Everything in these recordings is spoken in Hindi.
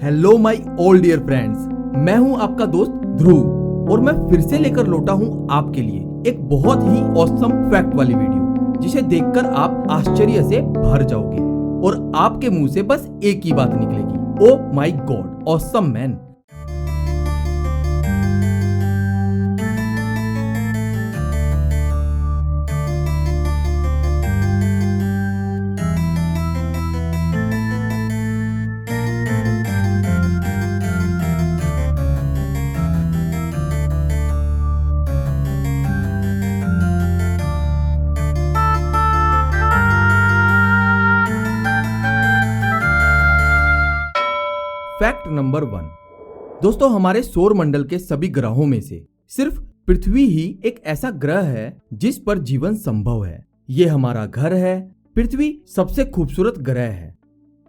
Hello my all dear friends, मैं हूं आपका दोस्त ध्रुव और मैं फिर से लेकर लौटा हूं आपके लिए एक बहुत ही ऑसम फैक्ट वाली वीडियो, जिसे देखकर आप आश्चर्य से भर जाओगे और आपके मुंह से बस एक ही बात निकलेगी, oh my God, awesome man. Fact number 1। दोस्तों, हमारे सौर मंडल के सभी ग्रहों में से सिर्फ पृथ्वी ही एक ऐसा ग्रह है जिस पर जीवन संभव है। ये हमारा घर है। पृथ्वी सबसे खूबसूरत ग्रह है,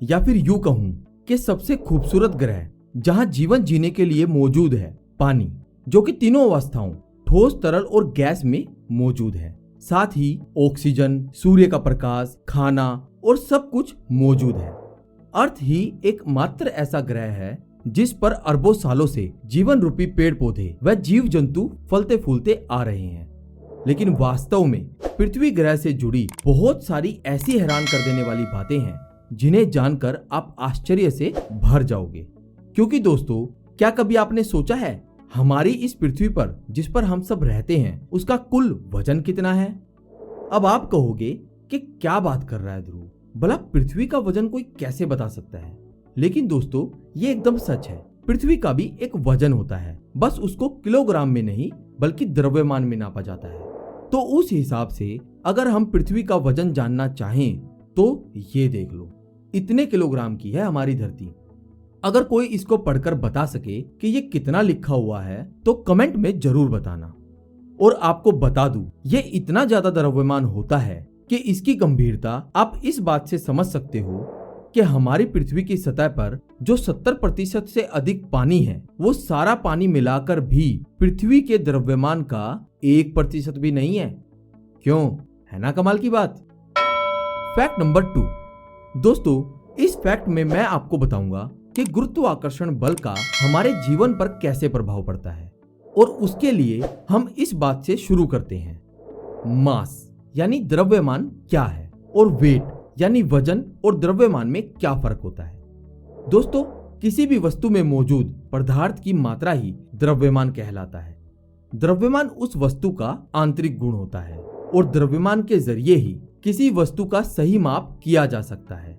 या फिर यूं कहूं कि सबसे खूबसूरत ग्रह जहां जीवन जीने के लिए मौजूद है पानी, जो कि तीनों अवस्थाओं ठोस, तरल और गैस में मौजूद है। साथ ही ऑक्सीजन, सूर्य का प्रकाश, खाना और सब कुछ मौजूद है। अर्थ ही एकमात्र ऐसा ग्रह है जिस पर अरबों सालों से जीवन रूपी पेड़ पौधे व जीव जंतु फलते फूलते आ रहे हैं। लेकिन वास्तव में पृथ्वी ग्रह से जुड़ी बहुत सारी ऐसी हैरान कर देने वाली बातें हैं जिन्हें जानकर आप आश्चर्य से भर जाओगे। क्योंकि दोस्तों, क्या कभी आपने सोचा है हमारी इस पृथ्वी पर जिस पर हम सब रहते हैं उसका कुल वजन कितना है? अब आप कहोगे कि क्या बात कर रहा है ध्रुव, भला पृथ्वी का वजन कोई कैसे बता सकता है? लेकिन दोस्तों, ये एकदम सच है। पृथ्वी का भी एक वजन होता है, बस उसको किलोग्राम में नहीं बल्कि द्रव्यमान में नापा जाता है। तो उस हिसाब से अगर हम पृथ्वी का वजन जानना चाहें तो ये देख लो, इतने किलोग्राम की है हमारी धरती। अगर कोई इसको पढ़कर बता सके कि ये कितना लिखा हुआ है तो कमेंट में जरूर बताना। और आपको बता दूं, ये इतना ज्यादा द्रव्यमान होता है कि इसकी गंभीरता आप इस बात से समझ सकते हो कि हमारी पृथ्वी की सतह पर जो 70% से अधिक पानी है, वो सारा पानी मिलाकर भी पृथ्वी के द्रव्यमान का 1% भी नहीं है। क्यों? है ना कमाल की बात। Fact number 2। दोस्तों, इस फैक्ट में मैं आपको बताऊंगा कि गुरुत्वाकर्षण बल का हमारे जीवन पर कैसे प्रभाव पड़ता है, और उसके लिए हम इस बात से शुरू करते हैं। मास यानी द्रव्यमान क्या है, और वेट यानी वजन और द्रव्यमान में क्या फर्क होता है। दोस्तों, किसी भी वस्तु में मौजूद पदार्थ की मात्रा ही द्रव्यमान कहलाता है। द्रव्यमान उस वस्तु का आंतरिक गुण होता है, और द्रव्यमान के जरिए ही किसी वस्तु का सही माप किया जा सकता है।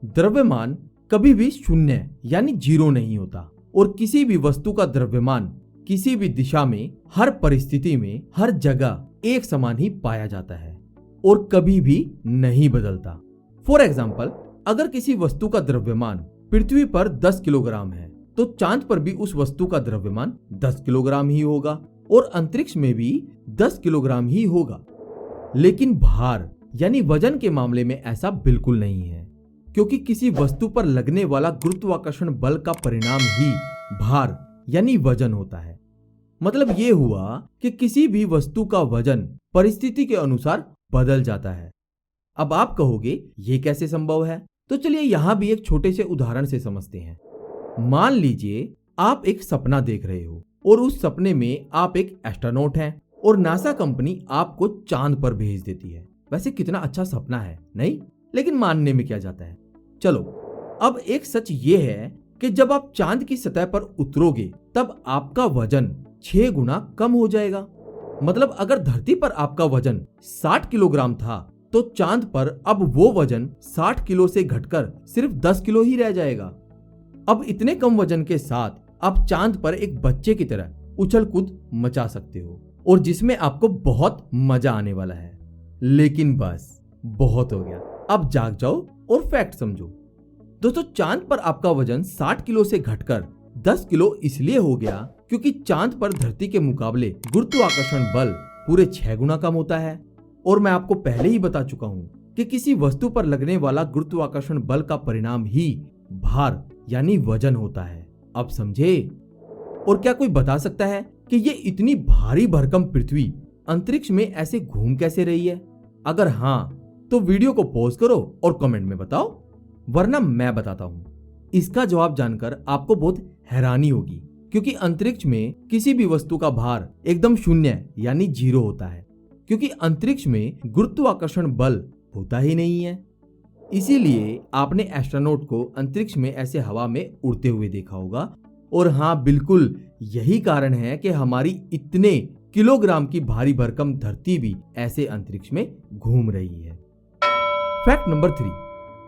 द्रव्यमान कभी भी शून्य यानी जीरो नहीं होता, और किसी भी वस्तु का द्रव्यमान किसी भी दिशा में, हर परिस्थिति में, हर जगह एक समान ही पाया जाता है और कभी भी नहीं बदलता। फॉर एग्जाम्पल, अगर किसी वस्तु का द्रव्यमान पृथ्वी पर 10 किलोग्राम है तो चांद पर भी उस वस्तु का द्रव्यमान 10 किलोग्राम ही होगा, और अंतरिक्ष में भी 10 किलोग्राम ही होगा। लेकिन भार यानी वजन के मामले में ऐसा बिल्कुल नहीं है, क्योंकि किसी वस्तु पर लगने वाला गुरुत्वाकर्षण बल का परिणाम ही भार यानी वजन होता है। मतलब ये हुआ कि किसी भी वस्तु का वजन परिस्थिति के अनुसार बदल जाता है। अब आप कहोगे ये कैसे संभव है? तो चलिए यहां भी एक छोटे से उदाहरण से समझते हैं। मान लीजिए आप एक सपना देख रहे हो, और उस सपने में आप एक एस्ट्रोनॉट हैं और नासा कंपनी आपको चांद पर भेज देती है। वैसे कितना अच्छा सपना है, नहीं? लेकिन मानने में क्या जाता है। चलो, अब एक सच ये है कि जब आप चांद की सतह पर उतरोगे तब आपका वजन 6 गुना कम हो जाएगा। मतलब अगर धरती पर आपका वजन 60 किलोग्राम था तो चांद पर अब वो वजन 60 किलो से घटकर सिर्फ 10 किलो ही रह जाएगा। अब इतने कम वजन के साथ आप चांद पर एक बच्चे की तरह उछल कूद मचा सकते हो, और जिसमें आपको बहुत मजा आने वाला है। लेकिन बस बहुत हो गया, अब जाग जाओ और फैक्ट समझो। दोस्तों, चांद पर आपका वजन 60 किलो से घटकर 10 किलो इसलिए हो गया क्योंकि चांद पर धरती के मुकाबले गुरुत्वाकर्षण बल पूरे 6 गुना कम होता है। और मैं आपको पहले ही बता चुका हूँ कि किसी वस्तु पर लगने वाला गुरुत्वाकर्षण बल का परिणाम ही भार यानी वजन होता है। अब समझे? और क्या कोई बता सकता है कि ये इतनी भारी भरकम पृथ्वी अंतरिक्ष में ऐसे घूम कैसे रही है? अगर हाँ, तो वीडियो को पॉज करो और कमेंट में बताओ, वरना मैं बताता हूँ। इसका जवाब जानकर आपको बहुत हैरानी होगी, क्योंकि अंतरिक्ष में किसी भी वस्तु का भार एकदम शून्य यानी 0 होता है, क्योंकि अंतरिक्ष में गुरुत्वाकर्षण बल होता ही नहीं है। इसीलिए आपने एस्ट्रोनॉट को अंतरिक्ष में ऐसे हवा में उड़ते हुए देखा होगा। और हाँ, बिल्कुल यही कारण है कि हमारी इतने किलोग्राम की भारी भरकम धरती भी ऐसे अंतरिक्ष में घूम रही है। Fact number 3।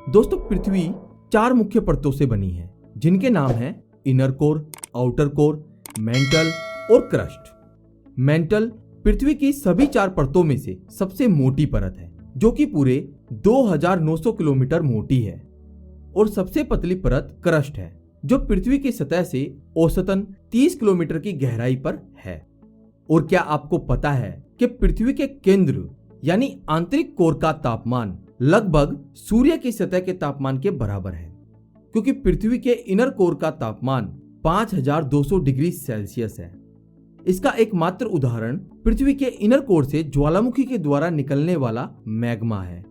दोस्तों, पृथ्वी 4 मुख्य परतों से बनी है, जिनके नाम हैं inner core, outer core, mental और क्रस्ट। मेंटल पृथ्वी की सभी 4 परतों में से सबसे मोटी परत है, जो कि पूरे 2900 किलोमीटर मोटी है। और सबसे पतली परत क्रस्ट है, जो पृथ्वी की सतह से औसतन 30 किलोमीटर की गहराई पर है। और क्या आपको पता है कि पृथ्वी के केंद्र यानी आंतरिक कोर का तापमान लगभग सूर्य की सतह के तापमान के बराबर है, क्योंकि पृथ्वी के इनर कोर का तापमान 5200 डिग्री सेल्सियस है। इसका एकमात्र उदाहरण पृथ्वी के इनर कोर से ज्वालामुखी के द्वारा निकलने वाला मैग्मा है।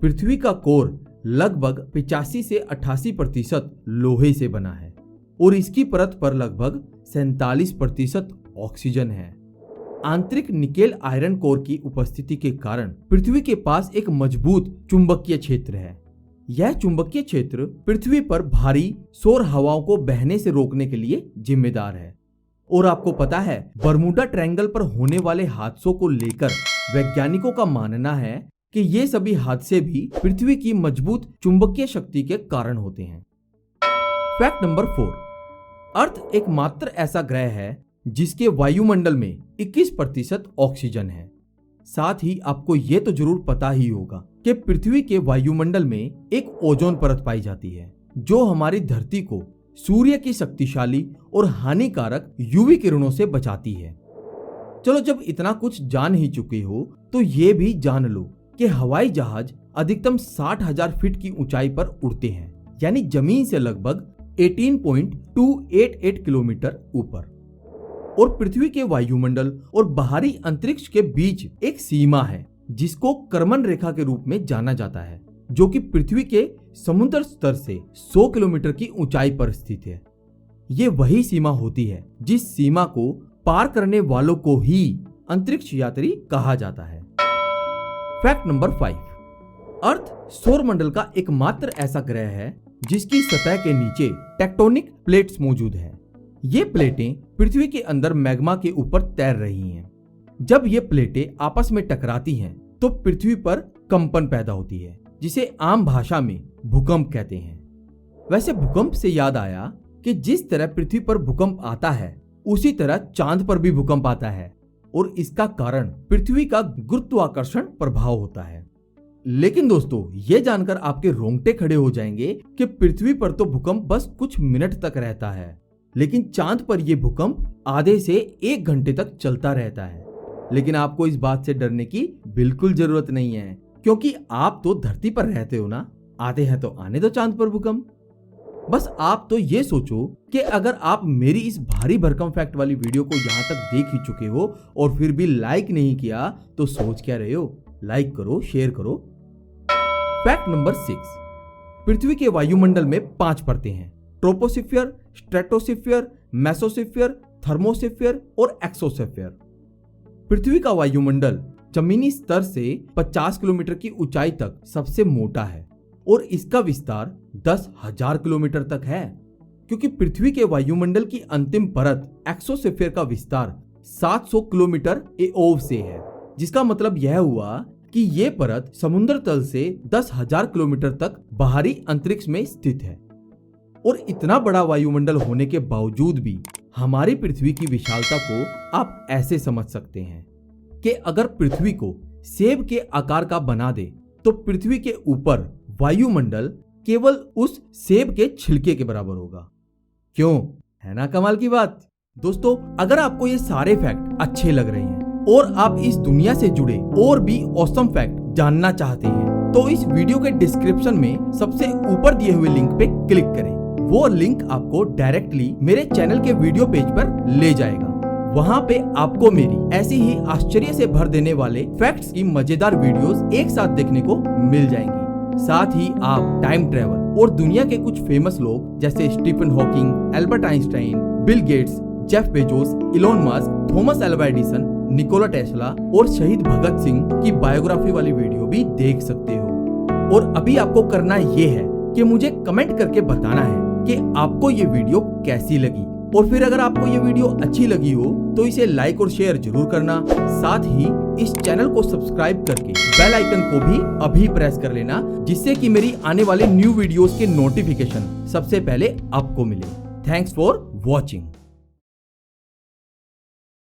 पृथ्वी का कोर लगभग 85 से 88% लोहे से बना है और इसकी परत पर लगभग 47% ऑक्सीजन है। आंतरिक निकेल आयरन कोर की उपस्थिति के कारण पृथ्वी के पास एक मजबूत चुंबकीय क्षेत्र है। यह चुंबकीय क्षेत्र पृथ्वी पर भारी सौर हवाओं को बहने से रोकने के लिए जिम्मेदार है। और आपको पता है, बरमूडा ट्रायंगल पर होने वाले हादसों को लेकर वैज्ञानिकों का मानना है कि ये सभी हादसे भी पृथ्वी की मजबूत चुंबकीय शक्ति के कारण होते हैं। Fact number 4। अर्थ एकमात्र ऐसा ग्रह है जिसके वायुमंडल में 21% ऑक्सीजन है। साथ ही आपको ये तो जरूर पता ही होगा कि पृथ्वी के वायुमंडल में एक ओजोन परत पाई जाती है, जो हमारी धरती को सूर्य की शक्तिशाली और हानिकारक यूवी किरणों से बचाती है। चलो, जब इतना कुछ जान ही चुके हो तो ये भी जान लो कि हवाई जहाज अधिकतम 60,000 फीट की ऊंचाई पर उड़ते हैं, यानी जमीन से लगभग 18.288 किलोमीटर ऊपर। और पृथ्वी के वायुमंडल और बाहरी अंतरिक्ष के बीच एक सीमा है, जिसको कर्मन रेखा के रूप में जाना जाता है, जो कि पृथ्वी के समुद्र स्तर से 100 किलोमीटर की ऊंचाई पर स्थित है। ये वही सीमा होती है जिस सीमा को पार करने वालों को ही अंतरिक्ष यात्री कहा जाता है। Fact number 5। अर्थ सौरमंडल का एकमात्र ऐसा ग्रह है जिसकी सतह के नीचे टेक्टोनिक प्लेट्स मौजूद है। ये प्लेटें पृथ्वी के अंदर मैग्मा के ऊपर तैर रही हैं। जब ये प्लेटें आपस में टकराती हैं तो पृथ्वी पर कंपन पैदा होती है, जिसे आम भाषा में भूकंप कहते हैं। वैसे भूकंप से याद आया कि जिस तरह पृथ्वी पर भूकंप आता है, उसी तरह चांद पर भी भूकंप आता है, और इसका कारण पृथ्वी का गुरुत्वाकर्षण प्रभाव होता है। लेकिन दोस्तों, ये जानकर आपके रोंगटे खड़े हो जाएंगे कि पृथ्वी पर तो भूकंप बस कुछ मिनट तक रहता है, लेकिन चांद पर यह भूकंप आधे से 1 घंटे तक चलता रहता है। लेकिन आपको इस बात से डरने की बिल्कुल जरूरत नहीं है, क्योंकि आप तो धरती पर रहते हो ना। आते हैं तो आने दो चांद पर भूकंप। बस आप तो ये सोचो कि अगर आप मेरी इस भारी भरकम फैक्ट वाली वीडियो को यहाँ तक देख ही चुके हो और फिर भी लाइक नहीं किया, तो सोच क्या रहे हो? लाइक करो, शेयर करो। Fact number 6। पृथ्वी के वायुमंडल में 5 परतें हैं: ट्रोपोस्फीयर, स्ट्रेटोस्फीयर, मेसोस्फीयर, थर्मोस्फीयर और एक्सोस्फीयर। पृथ्वी का वायुमंडल जमीनी स्तर से 50 किलोमीटर की ऊंचाई तक सबसे मोटा है और इसका विस्तार 10,000 किलोमीटर तक है, क्योंकि पृथ्वी के वायुमंडल की अंतिम परत एक्सोस्फीयर का विस्तार 700 किलोमीटर एओव से है, जिसका मतलब यह हुआ कि ये परत समुद्र तल से 10,000 किलोमीटर तक बाहरी अंतरिक्ष में स्थित है। और इतना बड़ा वायुमंडल होने के बावजूद भी हमारी पृथ्वी की विशालता को आप ऐसे समझ सकते हैं कि अगर पृथ्वी को सेब के आकार का बना दे तो पृथ्वी के ऊपर वायुमंडल केवल उस सेब के छिलके के बराबर होगा। क्यों? है ना कमाल की बात। दोस्तों, अगर आपको ये सारे फैक्ट अच्छे लग रहे हैं और आप इस दुनिया से जुड़े और भी ऑसम फैक्ट जानना चाहते हैं, तो इस वीडियो के डिस्क्रिप्शन में सबसे ऊपर दिए हुए लिंक पे क्लिक करें। वो लिंक आपको डायरेक्टली मेरे चैनल के वीडियो पेज पर ले जाएगा। वहाँ पे आपको मेरी ऐसी ही आश्चर्य से भर देने वाले फैक्ट्स की मजेदार वीडियोस एक साथ देखने को मिल जाएंगी। साथ ही आप टाइम ट्रेवल और दुनिया के कुछ फेमस लोग जैसे Stephen Hawking, Albert Einstein, Bill Gates, Jeff Bezos, Elon Musk, Thomas Alva Edison, Nikola Tesla और शहीद भगत सिंह की बायोग्राफी वाली वीडियो भी देख सकते हो। और अभी आपको करना ये है कि मुझे कमेंट करके बताना है कि आपको ये वीडियो कैसी लगी, और फिर अगर आपको ये वीडियो अच्छी लगी हो तो इसे लाइक और शेयर जरूर करना। साथ ही इस चैनल को सब्सक्राइब करके बेल आइकन को भी अभी प्रेस कर लेना, जिससे कि मेरी आने वाले न्यू वीडियोस के नोटिफिकेशन सबसे पहले आपको मिले। Thanks for watching.